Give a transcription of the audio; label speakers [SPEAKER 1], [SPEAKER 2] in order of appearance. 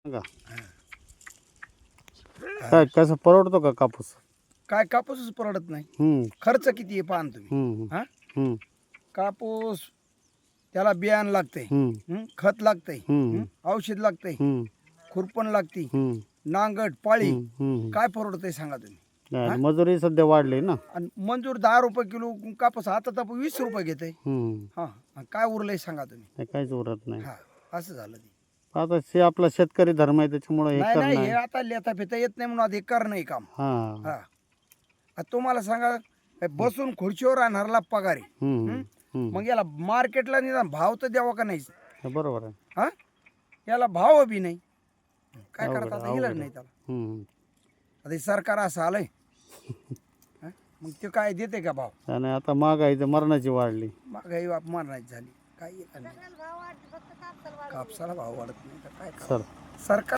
[SPEAKER 1] सांगा. काय कसं परवडतो का कापूस?
[SPEAKER 2] काय कापूसच परवडत नाही.
[SPEAKER 1] हम्म
[SPEAKER 2] खर्च किती आहे पाहा ना तुम्ही.
[SPEAKER 1] हम्म
[SPEAKER 2] हा
[SPEAKER 1] हम्म
[SPEAKER 2] कापूस त्याला बियाण लागतंय,
[SPEAKER 1] हम्म
[SPEAKER 2] खत लागतंय,
[SPEAKER 1] हम्म
[SPEAKER 2] औषध लागतंय,
[SPEAKER 1] हम्म
[SPEAKER 2] खुरपण लागती,
[SPEAKER 1] हम्म
[SPEAKER 2] नांगट पाळी.
[SPEAKER 1] हम्म
[SPEAKER 2] काय परवडतंय सांगा तुम्ही.
[SPEAKER 1] आणि मजुरी सध्या वाढली ना.
[SPEAKER 2] आणि मंजूर 10 रुपये किलो कापूस आता तर 20 रुपये घेते.
[SPEAKER 1] हम्म
[SPEAKER 2] आणि काय उरलंय सांगा तुम्ही.
[SPEAKER 1] ते काहीच उरत नाही.
[SPEAKER 2] हा असं झालं ते.
[SPEAKER 1] आता ते आपला शेतकरी धर्म आहे त्याच्यामुळे हे
[SPEAKER 2] नाही
[SPEAKER 1] करणं
[SPEAKER 2] नाही, हे
[SPEAKER 1] आहे.
[SPEAKER 2] आता लेता फिता येत नाही म्हणून आता हे कर नाही काम.
[SPEAKER 1] हा
[SPEAKER 2] हा आता तुम्हाला सांगा, हे बसून खुर्चीवर राहणारला पगार आहे.
[SPEAKER 1] हम्म हम्म
[SPEAKER 2] मग याला मार्केटला निदान भाव तर द्यावा का नाही.
[SPEAKER 1] हे बरोबर आहे.
[SPEAKER 2] हा याला भाव बी नाही. काय
[SPEAKER 1] अवघड
[SPEAKER 2] करता
[SPEAKER 1] आहे,
[SPEAKER 2] आता,
[SPEAKER 1] अवघड
[SPEAKER 2] इलाज
[SPEAKER 1] आहे.
[SPEAKER 2] नाही त्याला.
[SPEAKER 1] हम्म
[SPEAKER 2] आता हे सरकार असं आलंय. हा? मग ते काय देते का भाव.
[SPEAKER 1] आणि आता महागाई तर मरणाची वाढली.
[SPEAKER 2] महागाई मरणाची झाली. काय इलाज नाही. कापसाला भाव वाढत नाही तर काय
[SPEAKER 1] सर
[SPEAKER 2] करा सरकार.